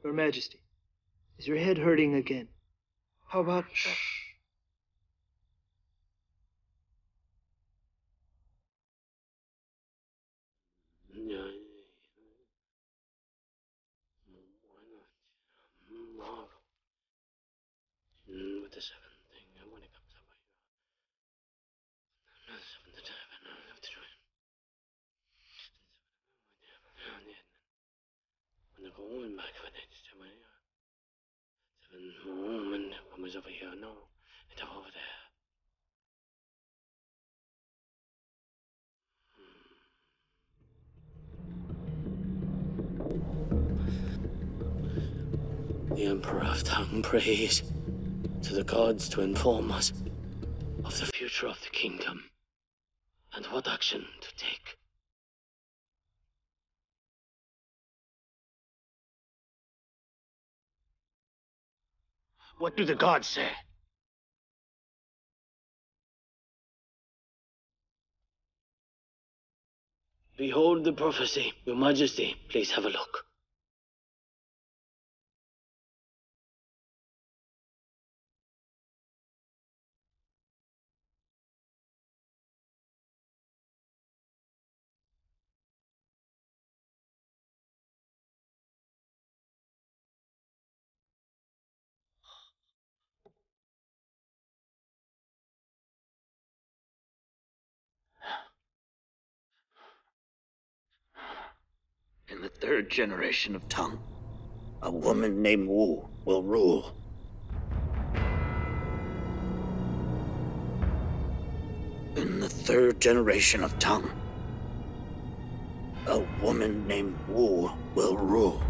Your Majesty, is your head hurting again? How about... Shh. The Emperor of Tang prays to the gods to inform us of the future of the kingdom and what action to take. What do the gods say? Behold the prophecy. Your Majesty, please have a look. In the third generation of Tang, a woman named Wu will rule. In the third generation of Tang, a woman named Wu will rule.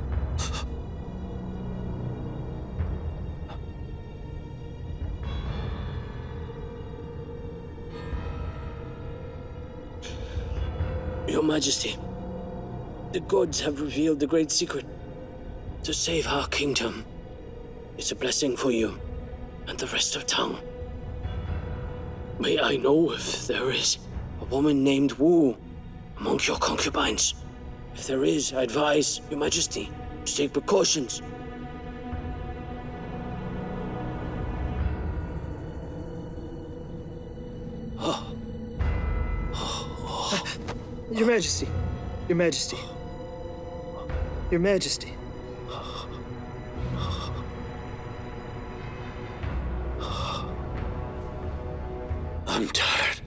Your Majesty, the gods have revealed the great secret. To save our kingdom is a blessing for you and the rest of Tang. May I know if there is a woman named Wu among your concubines? If there is, I advise Your Majesty to take precautions. Your Majesty, Your Majesty, Your Majesty. I'm tired.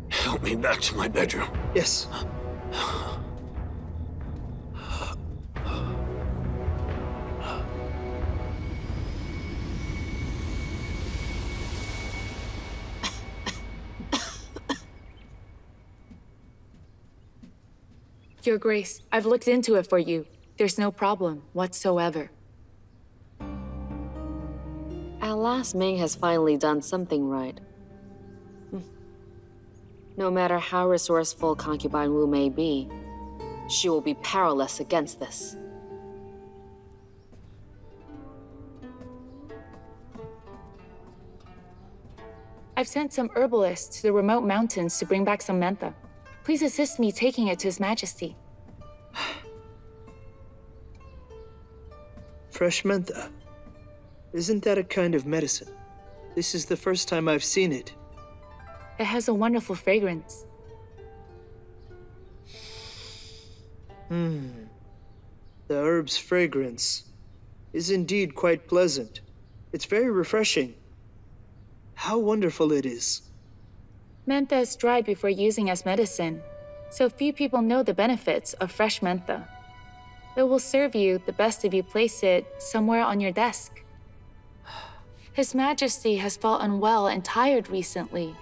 Help me back to my bedroom. Yes. Your Grace, I've looked into it for you. There's no problem whatsoever. At last, Ming has finally done something right. No matter how resourceful concubine Wu may be, she will be powerless against this. I've sent some herbalists to the remote mountains to bring back some mentha. Please assist me taking it to His Majesty. Fresh mentha? Isn't that a kind of medicine? This is the first time I've seen it. It has a wonderful fragrance. The herb's fragrance is indeed quite pleasant. It's very refreshing. How wonderful it is. Mentha is dried before using as medicine, so few people know the benefits of fresh mentha. It will serve you the best if you place it somewhere on your desk. His Majesty has felt unwell and tired recently,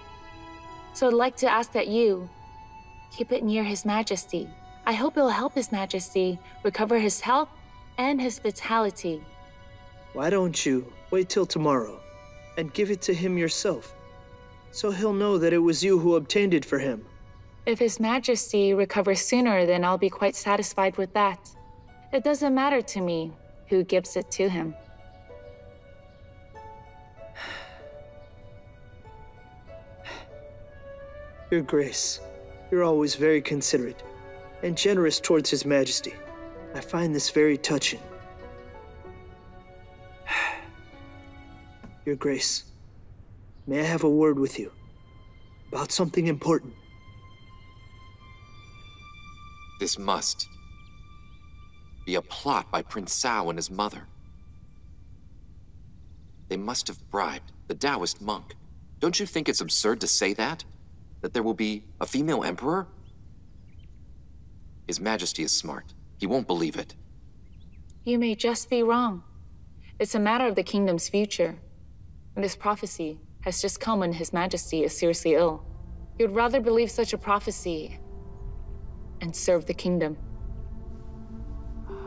so I'd like to ask that you keep it near His Majesty. I hope it will help His Majesty recover his health and his vitality. Why don't you wait till tomorrow and give it to him yourself, so he'll know that it was you who obtained it for him? If His Majesty recovers sooner, then I'll be quite satisfied with that. It doesn't matter to me who gives it to him. Your Grace, you're always very considerate and generous towards His Majesty. I find this very touching. Your Grace, may I have a word with you about something important? This must be a plot by Prince Cao and his mother. They must have bribed the Taoist monk. Don't you think it's absurd to say that? That there will be a female emperor? His Majesty is smart. He won't believe it. You may just be wrong. It's a matter of the kingdom's future. And this prophecy has just come when His Majesty is seriously ill. You'd rather believe such a prophecy and serve the kingdom.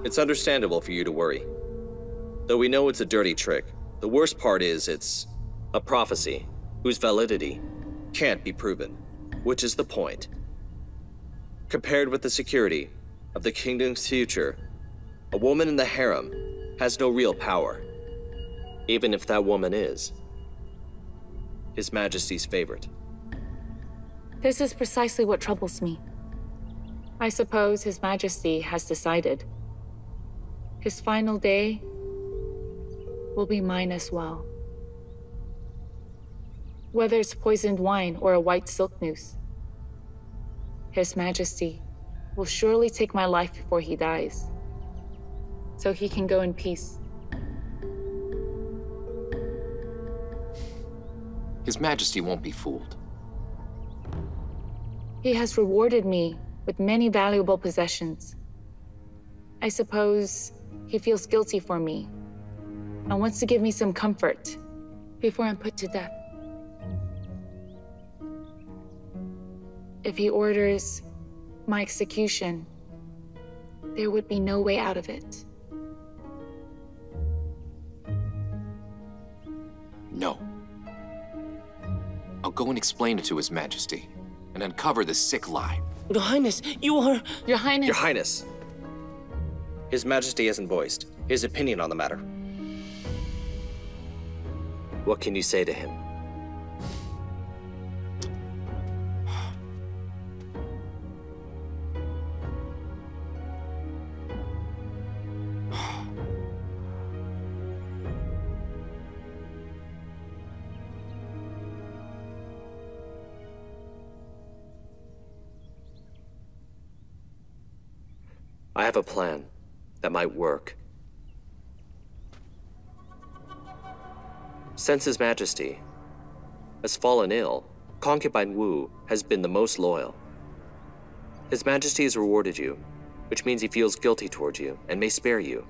It's understandable for you to worry. Though we know it's a dirty trick, the worst part is it's a prophecy whose validity can't be proven, which is the point. Compared with the security of the kingdom's future, a woman in the harem has no real power, even if that woman is His Majesty's favorite. This is precisely what troubles me. I suppose His Majesty has decided. His final day will be mine as well. Whether it's poisoned wine or a white silk noose, His Majesty will surely take my life before he dies, so he can go in peace. His Majesty won't be fooled. He has rewarded me with many valuable possessions. I suppose he feels guilty for me and wants to give me some comfort before I'm put to death. If he orders my execution, there would be no way out of it. No. I'll go and explain it to His Majesty and uncover the sick lie. Your Highness, you are... Your Highness. Your Highness, His Majesty hasn't voiced his opinion on the matter. What can you say to him? I have a plan that might work. Since His Majesty has fallen ill, concubine Wu has been the most loyal. His Majesty has rewarded you, which means he feels guilty towards you and may spare you.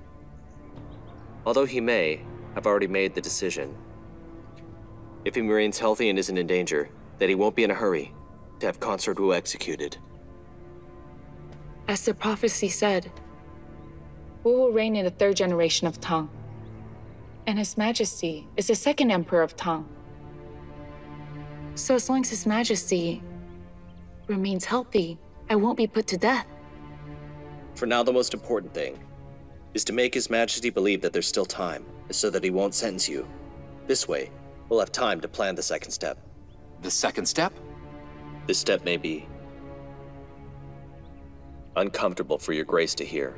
Although he may have already made the decision, if he remains healthy and isn't in danger, that he won't be in a hurry to have Consort Wu executed. As the prophecy said, Wu will reign in the 3rd generation of Tang. And His Majesty is the 2nd Emperor of Tang. So as long as His Majesty remains healthy, I won't be put to death. For now, the most important thing is to make His Majesty believe that there's still time, so that he won't sentence you. This way, we'll have time to plan the 2nd step. The 2nd step? This step may be uncomfortable for your grace to hear.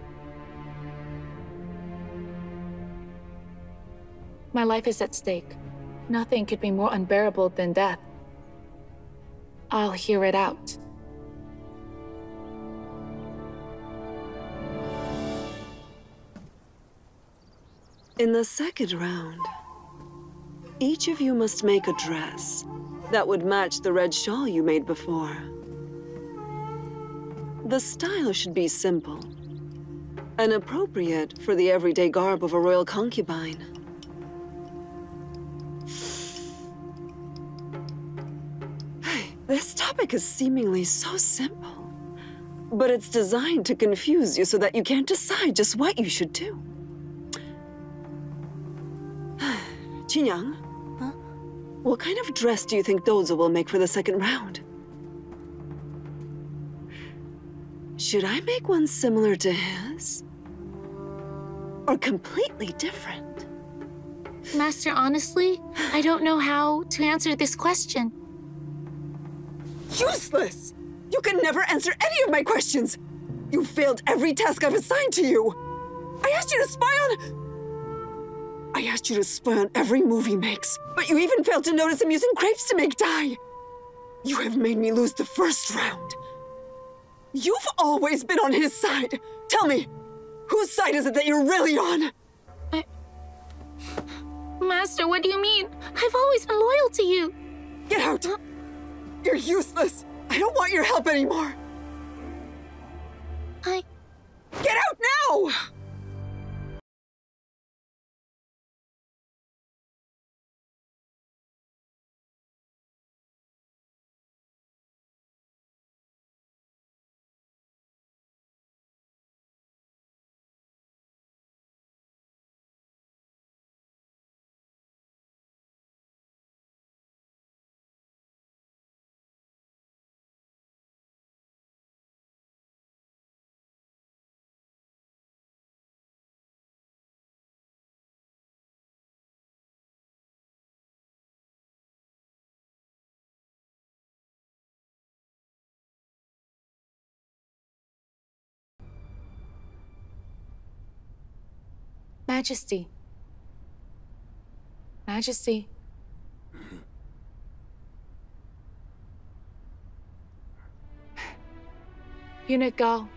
My life is at stake. Nothing could be more unbearable than death. I'll hear it out. In the 2nd round, each of you must make a dress that would match the red shawl you made before. The style should be simple and appropriate for the everyday garb of a royal concubine. This topic is seemingly so simple, but it's designed to confuse you so that you can't decide just what you should do. Jinniang, huh? What kind of dress do you think Dozo will make for the 2nd round? Should I make one similar to his? Or completely different? Master, honestly, I don't know how to answer this question. Useless! You can never answer any of my questions! You failed every task I've assigned to you! I asked you to spy on every move he makes, but you even failed to notice him using grapes to make dye! You have made me lose the 1st round. You've always been on his side! Tell me, whose side is it that you're really on? Master, what do you mean? I've always been loyal to you! Get out! You're useless! I don't want your help anymore! Get out now! Majesty. Majesty. Eunuch Gao,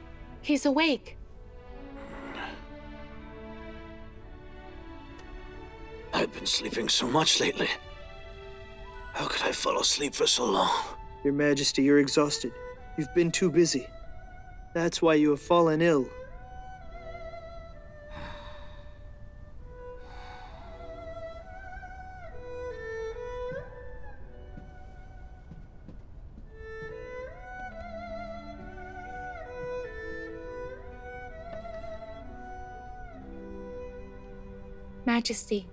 he's awake. I've been sleeping so much lately. How could I fall asleep for so long? Your Majesty, you're exhausted. You've been too busy. That's why you have fallen ill. Majesty,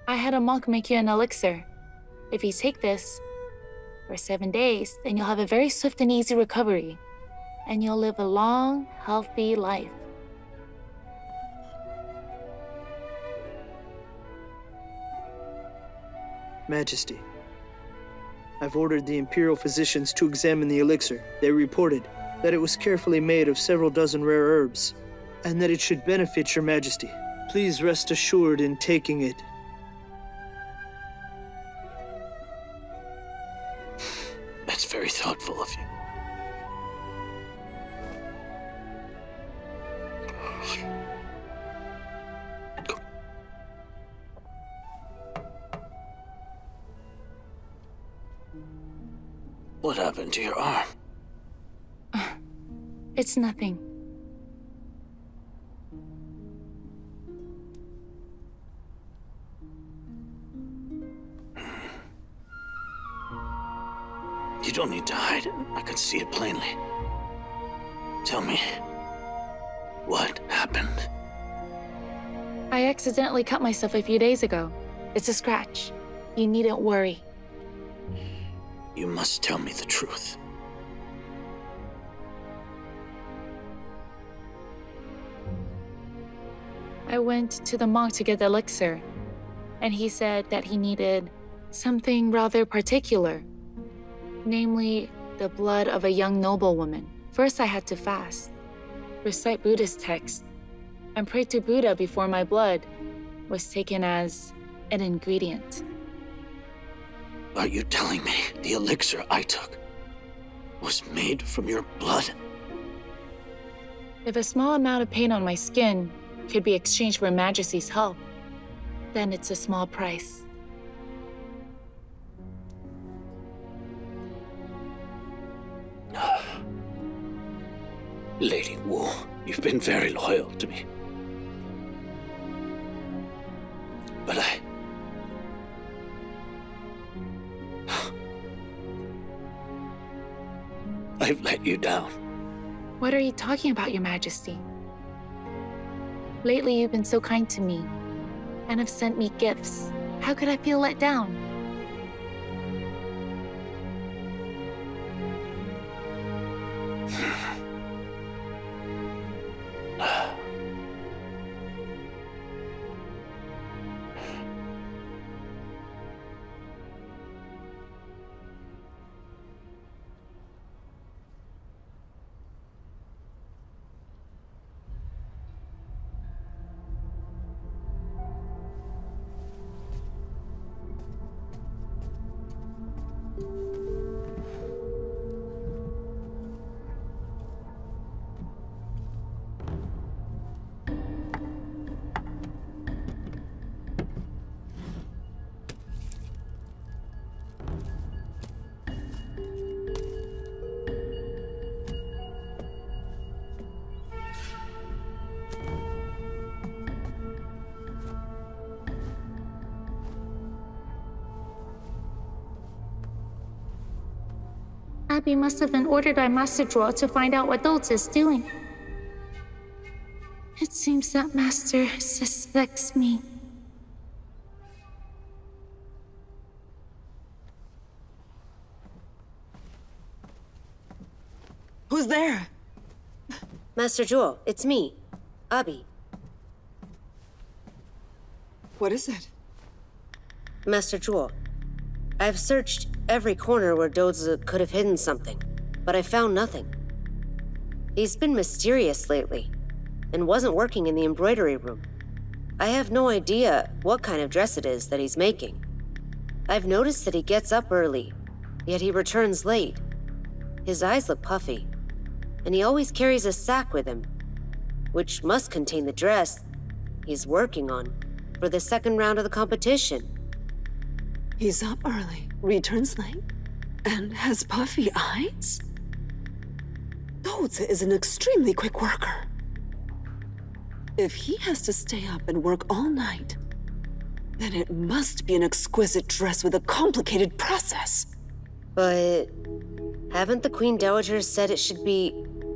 I had a monk make you an elixir. If you take this for 7 days, then you'll have a very swift and easy recovery, and you'll live a long, healthy life. Majesty, I've ordered the Imperial physicians to examine the elixir. They reported that it was carefully made of several dozen rare herbs, and that it should benefit your Majesty. Please rest assured in taking it. That's very thoughtful of you. What happened to your arm? It's nothing. You don't need to hide it. I can see it plainly. Tell me, what happened? I accidentally cut myself a few days ago. It's a scratch. You needn't worry. You must tell me the truth. I went to the monk to get the elixir, and he said that he needed something rather particular, namely the blood of a young noblewoman. First, I had to fast, recite Buddhist texts, and pray to Buddha before my blood was taken as an ingredient. Are you telling me the elixir I took was made from your blood? If a small amount of pain on my skin could be exchanged for Her Majesty's help, then it's a small price. Lady Wu, you've been very loyal to me. But I've let you down. What are you talking about, Your Majesty? Lately, you've been so kind to me, and have sent me gifts. How could I feel let down? Abby must have been ordered by Master Zhuo to find out what Dulce is doing. It seems that Master suspects me. Who's there? Master Zhuo, it's me, Abby. What is it? Master Zhuo, I've searched every corner where Dozi could have hidden something, but I found nothing. He's been mysterious lately, and wasn't working in the embroidery room. I have no idea what kind of dress it is that he's making. I've noticed that he gets up early, yet he returns late. His eyes look puffy, and he always carries a sack with him, which must contain the dress he's working on for the second round of the competition. He's up early, returns late, and has puffy eyes? Dozi is an extremely quick worker. If he has to stay up and work all night, then it must be an exquisite dress with a complicated process. But haven't the Queen Dowager said it should be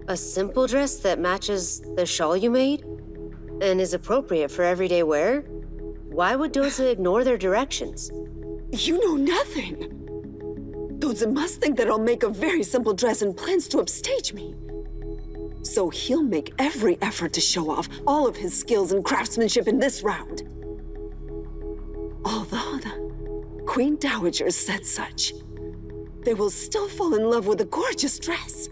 a simple dress that matches the shawl you made and is appropriate for everyday wear? Why would Dozi ignore their directions? You know nothing. Dozi must think that I'll make a very simple dress and plans to upstage me. So he'll make every effort to show off all of his skills and craftsmanship in this round. Although the Queen Dowager said such, they will still fall in love with a gorgeous dress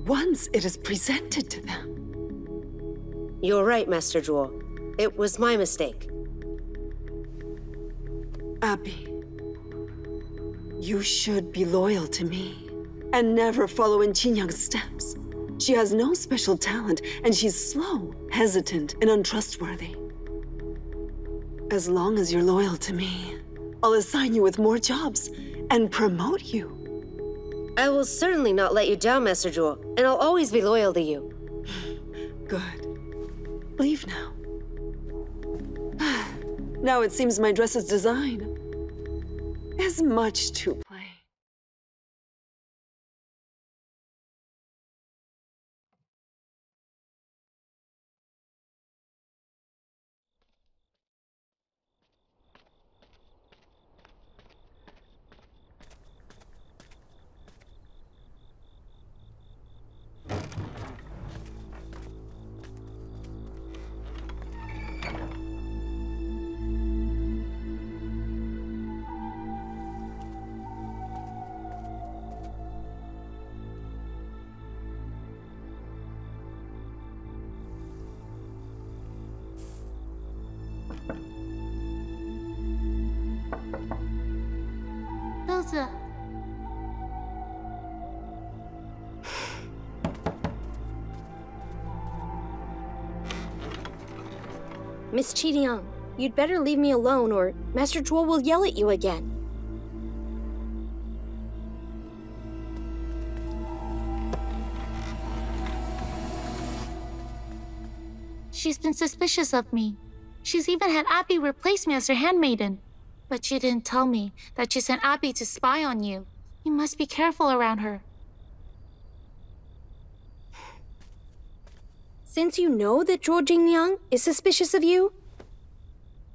once it is presented to them. You're right, Master Zhuo. It was my mistake. Abby, you should be loyal to me and never follow in Jinning's steps. She has no special talent, and she's slow, hesitant, and untrustworthy. As long as you're loyal to me, I'll assign you with more jobs and promote you. I will certainly not let you down, Master Zhuo, and I'll always be loyal to you. Good. Leave now. Now it seems my dress's design is much too 豆子。 Miss Jinniang, you'd better leave me alone or Master Zhuo will yell at you again. She's been suspicious of me. She's even had Abby replace me as her handmaiden. But she didn't tell me that she sent Abby to spy on you. You must be careful around her. Since you know that Zhuo Jinniang is suspicious of you,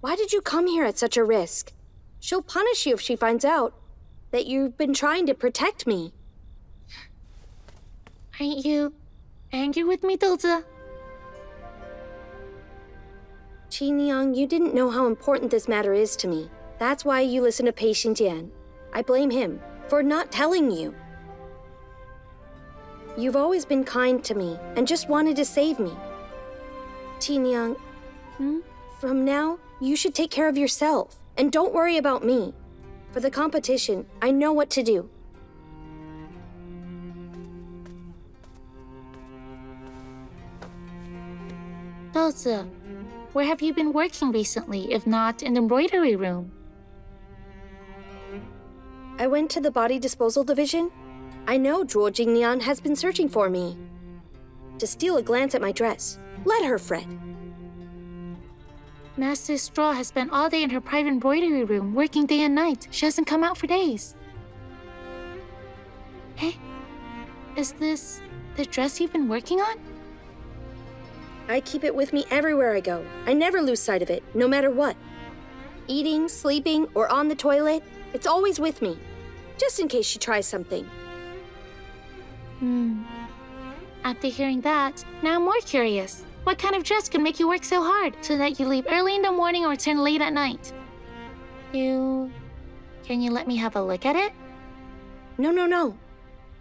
why did you come here at such a risk? She'll punish you if she finds out that you've been trying to protect me. Aren't you angry with me, Dozi? Jinniang, you didn't know how important this matter is to me. That's why you listen to Pei Xingjian. I blame him for not telling you. You've always been kind to me and just wanted to save me. Jinniang, from now, you should take care of yourself and don't worry about me. For the competition, I know what to do. Dozi, where have you been working recently, if not in the embroidery room? I went to the body disposal division. I know Zhuo Jinniang has been searching for me. To steal a glance at my dress. Let her fret. Master Straw has spent all day in her private embroidery room, working day and night. She hasn't come out for days. Hey, is this the dress you've been working on? I keep it with me everywhere I go. I never lose sight of it, no matter what. Eating, sleeping, or on the toilet, it's always with me. Just in case she tries something. After hearing that, now I'm more curious. What kind of dress could make you work so hard so that you leave early in the morning or return late at night? Can you let me have a look at it? No.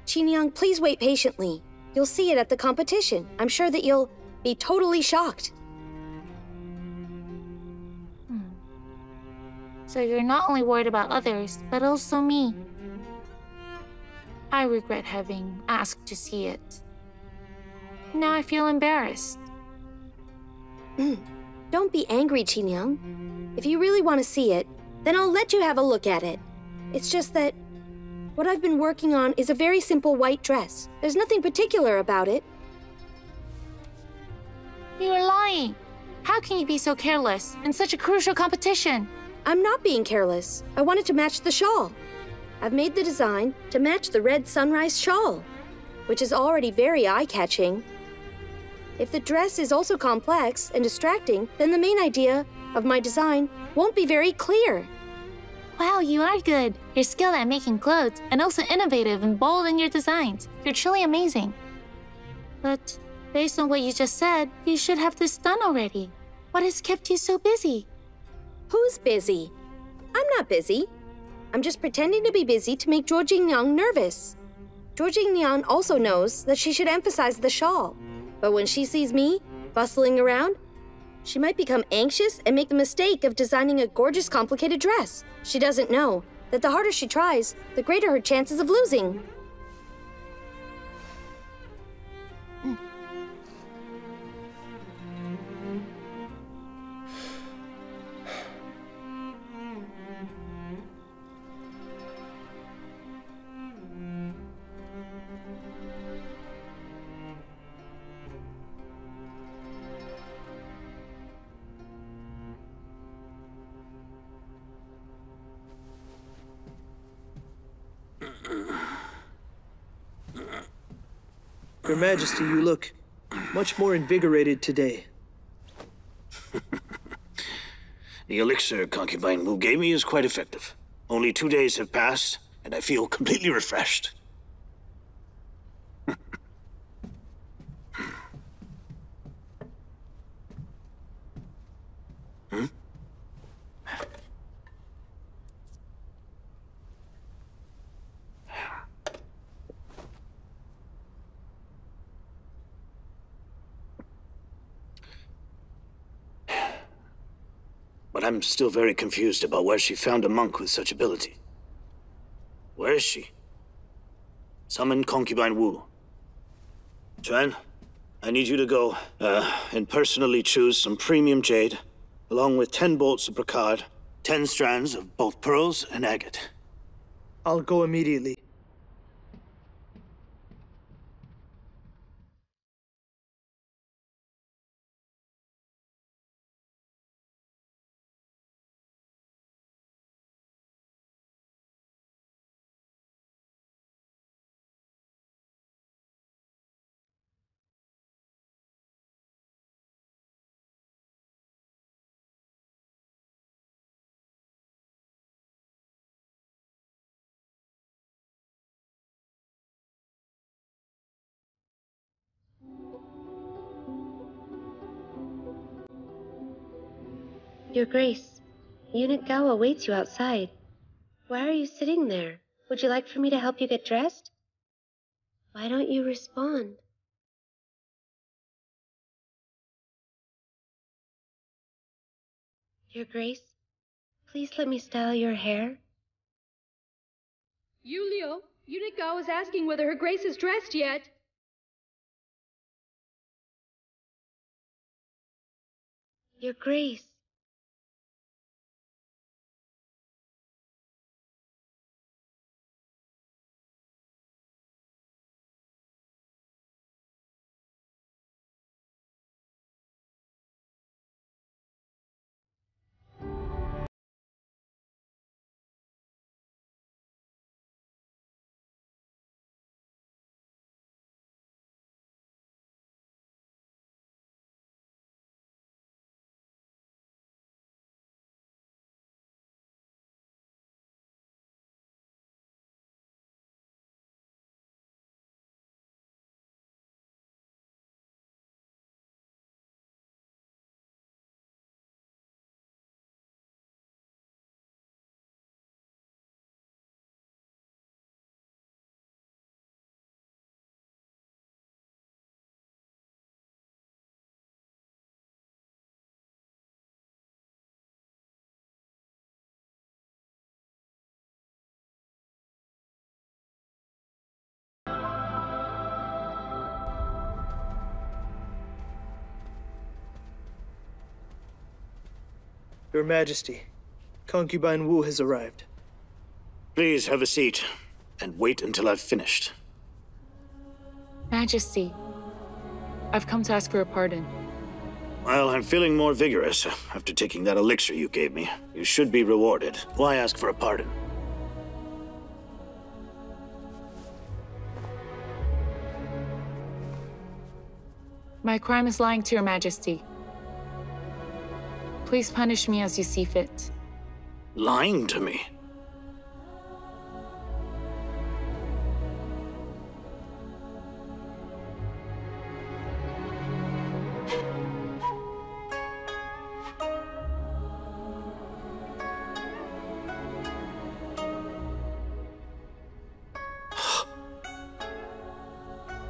Jinniang, please wait patiently. You'll see it at the competition. I'm sure that you'll be totally shocked. So you're not only worried about others, but also me. I regret having asked to see it. Now I feel embarrassed. Don't be angry, Jinniang. If you really want to see it, then I'll let you have a look at it. It's just that what I've been working on is a very simple white dress. There's nothing particular about it. You're lying. How can you be so careless in such a crucial competition? I'm not being careless. I wanted to match the shawl. I've made the design to match the red sunrise shawl, which is already very eye-catching. If the dress is also complex and distracting, then the main idea of my design won't be very clear. Wow, you are good. You're skilled at making clothes and also innovative and bold in your designs. You're truly amazing. But based on what you just said, you should have this done already. What has kept you so busy? Who's busy? I'm not busy. I'm just pretending to be busy to make Zhuo Jinniang nervous. Zhuo Jinniang also knows that she should emphasize the shawl. But when she sees me bustling around, she might become anxious and make the mistake of designing a gorgeous, complicated dress. She doesn't know that the harder she tries, the greater her chances of losing. Your Majesty, you look much more invigorated today. The elixir concubine Wu gave me is quite effective. Only 2 days have passed, and I feel completely refreshed. But I'm still very confused about where she found a monk with such ability. Where is she? Summon concubine Wu. Chuan, I need you to go, and personally choose some premium jade, along with 10 bolts of brocade, 10 strands of both pearls and agate. I'll go immediately. Your Grace, Eunuch Gao awaits you outside. Why are you sitting there? Would you like for me to help you get dressed? Why don't you respond? Your Grace, please let me style your hair. Leo, Eunuch Gao is asking whether her Grace is dressed yet. Your Grace. Your Majesty, concubine Wu has arrived. Please have a seat, and wait until I've finished. Majesty, I've come to ask for a pardon. Well, I'm feeling more vigorous after taking that elixir you gave me. You should be rewarded. Why ask for a pardon? My crime is lying to your Majesty. Please punish me as you see fit. Lying to me?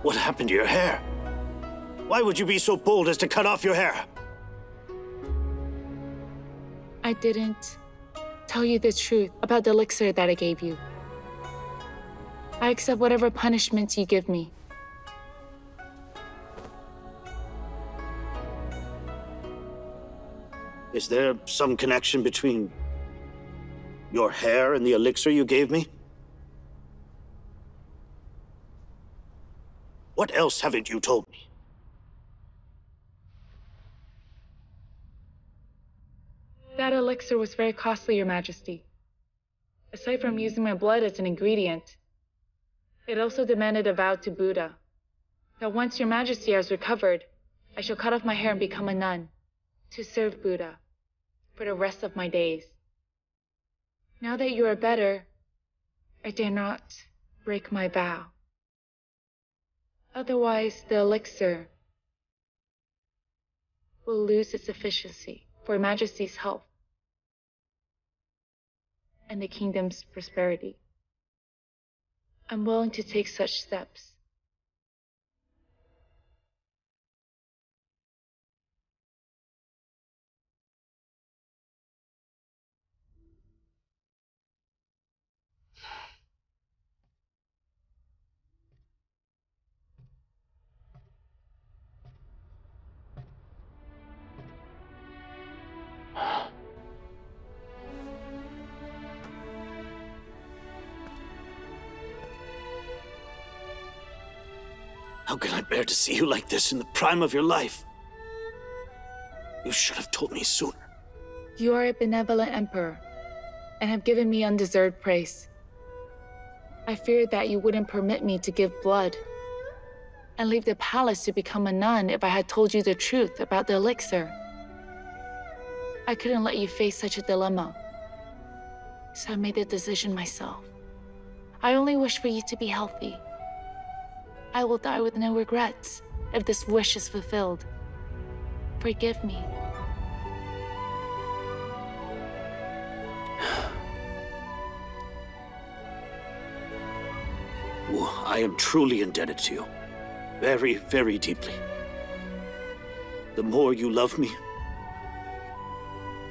What happened to your hair? Why would you be so bold as to cut off your hair? I didn't tell you the truth about the elixir that I gave you. I accept whatever punishments you give me. Is there some connection between your hair and the elixir you gave me? What else haven't you told me? That elixir was very costly, Your Majesty. Aside from using my blood as an ingredient, it also demanded a vow to Buddha that once Your Majesty has recovered, I shall cut off my hair and become a nun to serve Buddha for the rest of my days. Now that you are better, I dare not break my vow. Otherwise, the elixir will lose its efficiency for Your Majesty's health and the kingdom's prosperity. I'm willing to take such steps. How can I bear to see you like this in the prime of your life? You should have told me sooner. You are a benevolent emperor, and have given me undeserved praise. I feared that you wouldn't permit me to give blood, and leave the palace to become a nun if I had told you the truth about the elixir. I couldn't let you face such a dilemma, so I made the decision myself. I only wish for you to be healthy. I will die with no regrets if this wish is fulfilled. Forgive me. Wu, I am truly indebted to you. Very, very deeply. The more you love me,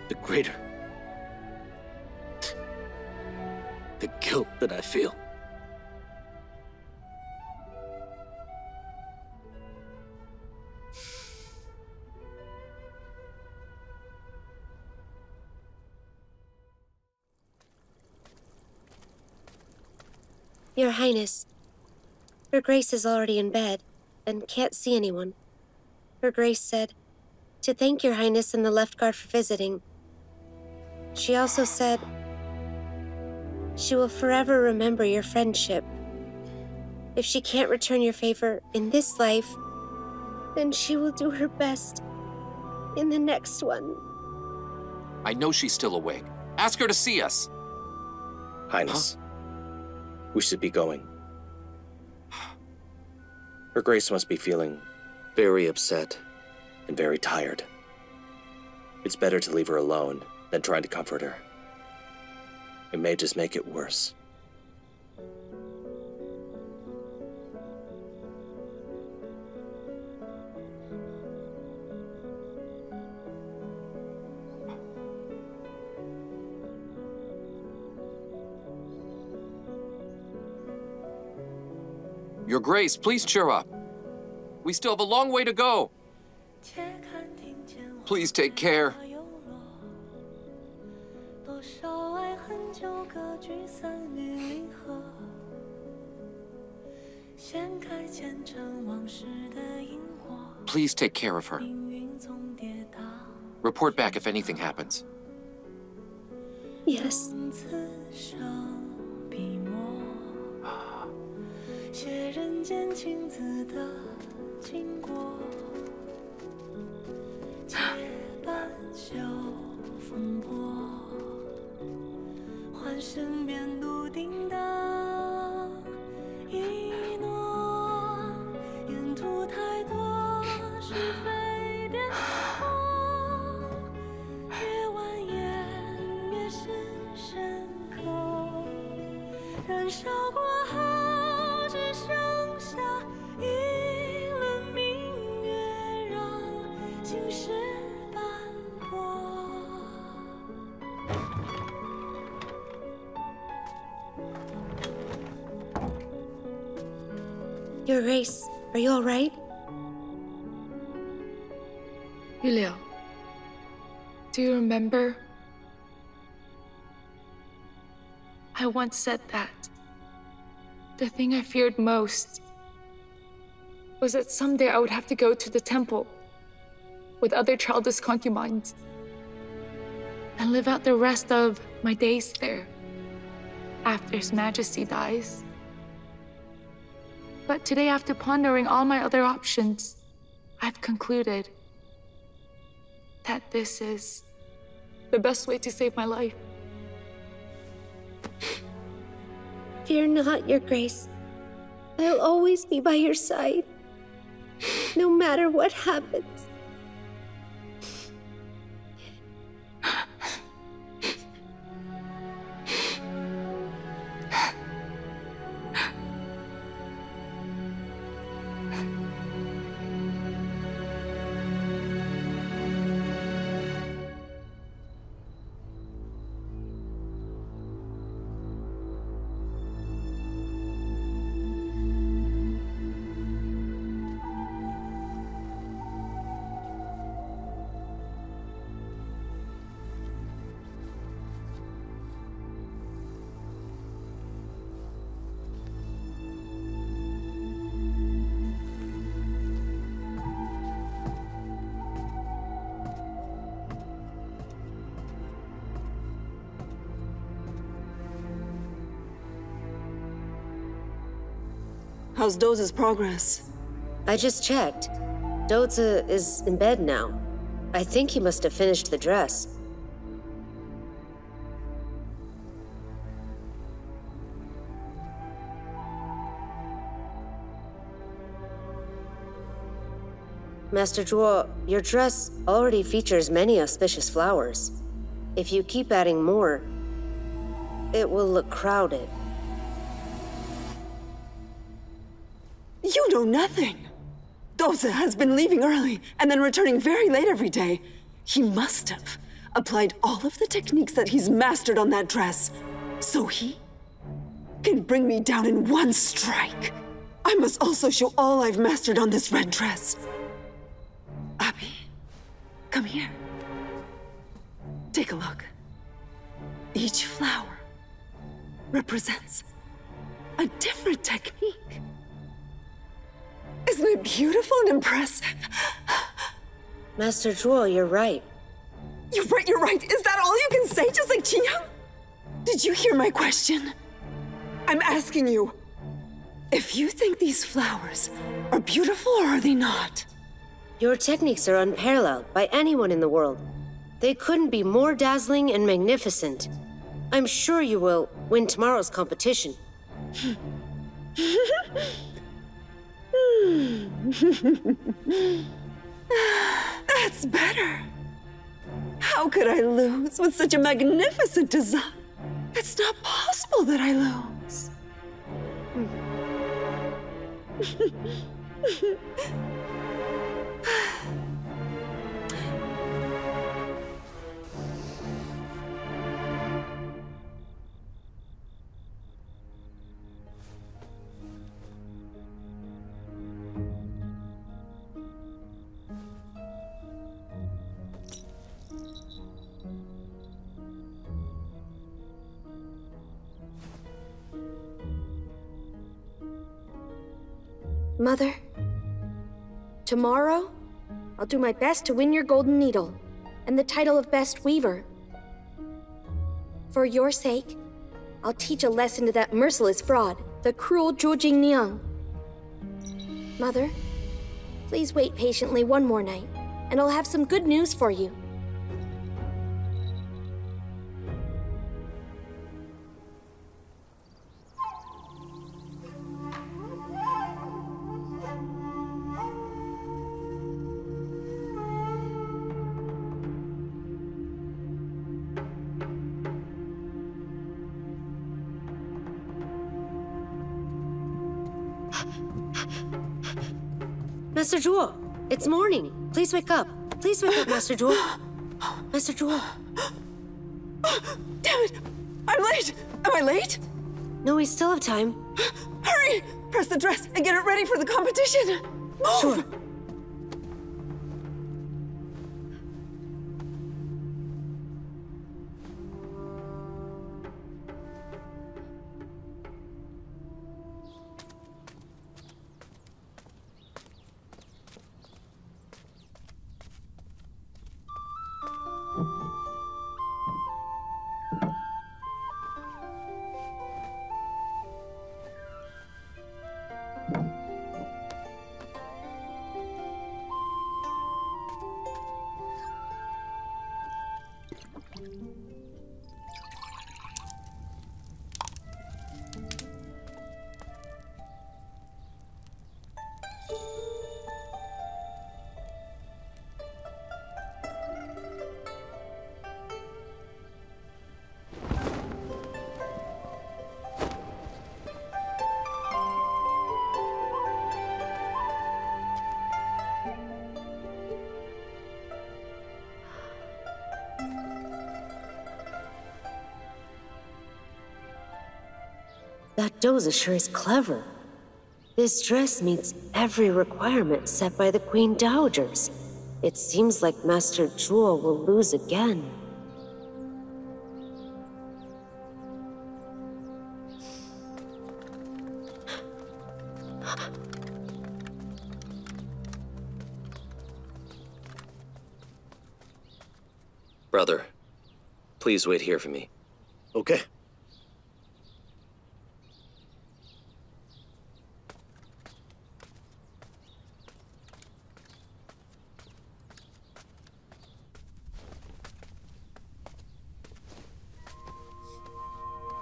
the greater the guilt that I feel. Your Highness, Her Grace is already in bed and can't see anyone. Her Grace said to thank Your Highness and the left guard for visiting. She also said she will forever remember your friendship. If she can't return your favor in this life, then she will do her best in the next one. I know she's still awake. Ask her to see us. Highness, we should be going. Her Grace must be feeling very upset and very tired. It's better to leave her alone than trying to comfort her. It may just make it worse. Your Grace, please cheer up. We still have a long way to go. Please take care. Please take care of her. Report back if anything happens. Yes. Your Grace, are you all right? Yulio, do you remember? I once said that the thing I feared most was that someday I would have to go to the temple with other childless concubines and live out the rest of my days there after His Majesty dies. But today, after pondering all my other options, I've concluded that this is the best way to save my life. Fear not, Your Grace. I'll always be by your side, no matter what happens. How's Doza's progress? I just checked. Doza is in bed now. I think he must have finished the dress. Master Zhuo, your dress already features many auspicious flowers. If you keep adding more, it will look crowded. You know nothing. Doza has been leaving early and then returning very late every day. He must have applied all of the techniques that he's mastered on that dress, so he can bring me down in one strike. I must also show all I've mastered on this red dress. Abby, come here. Take a look. Each flower represents a different technique. Isn't it beautiful and impressive? Master Zhuo, you're right. You're right. Is that all you can say, just like Jinniang? Did you hear my question? I'm asking you, if you think these flowers are beautiful or are they not? Your techniques are unparalleled by anyone in the world. They couldn't be more dazzling and magnificent. I'm sure you will win tomorrow's competition. That's better. How could I lose with such a magnificent design? It's not possible that I lose. Mother, tomorrow, I'll do my best to win your golden needle and the title of Best Weaver. For your sake, I'll teach a lesson to that merciless fraud, the cruel Zhuo Jinniang. Mother, please wait patiently one more night, and I'll have some good news for you. Master Zhuo, it's morning. Please wake up. Please wake up, Master Zhuo. Master Zhuo. Damn it! I'm late! Am I late? No, we still have time. Hurry! Press the dress and get it ready for the competition! Move! Sure. That Doza sure is clever. This dress meets every requirement set by the Queen Dowagers. It seems like Master Zhuo will lose again. Brother, please wait here for me. Okay.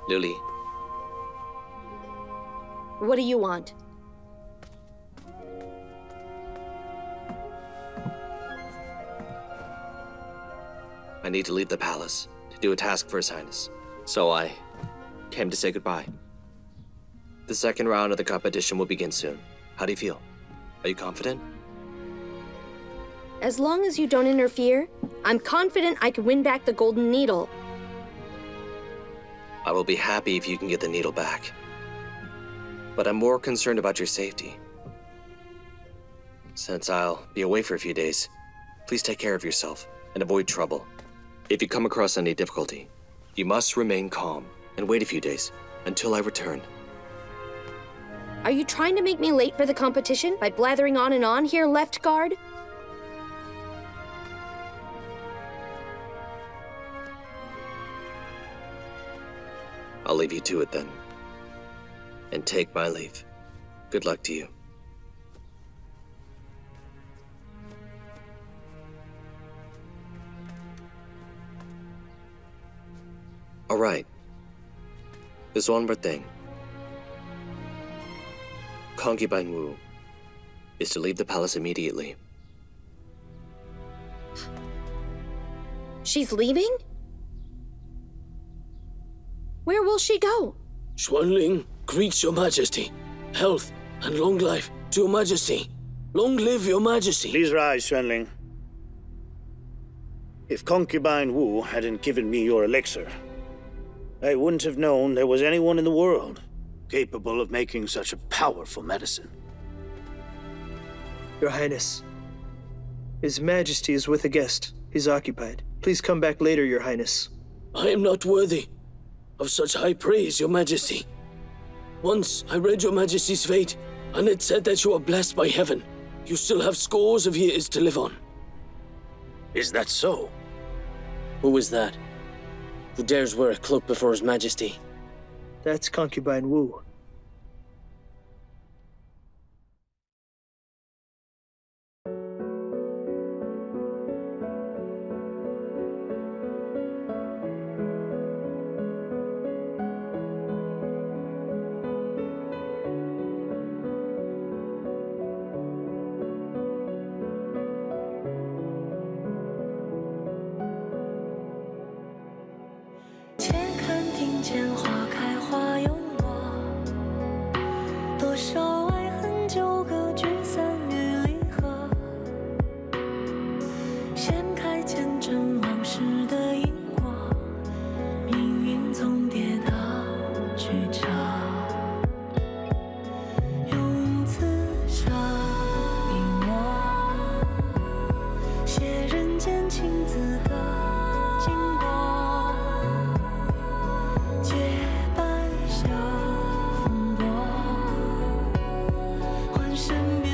Liuli. What do you want? I need to leave the palace to do a task for His Highness. So I came to say goodbye. The second round of the competition will begin soon. How do you feel? Are you confident? As long as you don't interfere, I'm confident I can win back the Golden Needle. I will be happy if you can get the needle back. But I'm more concerned about your safety. Since I'll be away for a few days, please take care of yourself and avoid trouble. If you come across any difficulty, you must remain calm and wait a few days until I return. Are you trying to make me late for the competition by blathering on and on here, Left Guard? I'll leave you to it then. And take my leave. Good luck to you. All right. There's one more thing. Concubine Wu is to leave the palace immediately. She's leaving? Where will she go? Xuanling greets Your Majesty. Health and long life to Your Majesty. Long live Your Majesty. Please rise, Xuanling. If Concubine Wu hadn't given me your elixir, I wouldn't have known there was anyone in the world capable of making such a powerful medicine. Your Highness, His Majesty is with a guest. He's occupied. Please come back later, Your Highness. I am not worthy of such high praise, Your Majesty. Once I read Your Majesty's fate, and it said that you are blessed by heaven. You still have scores of years to live on. Is that so? Who is that? Who dares wear a cloak before His Majesty? That's Concubine Wu.身边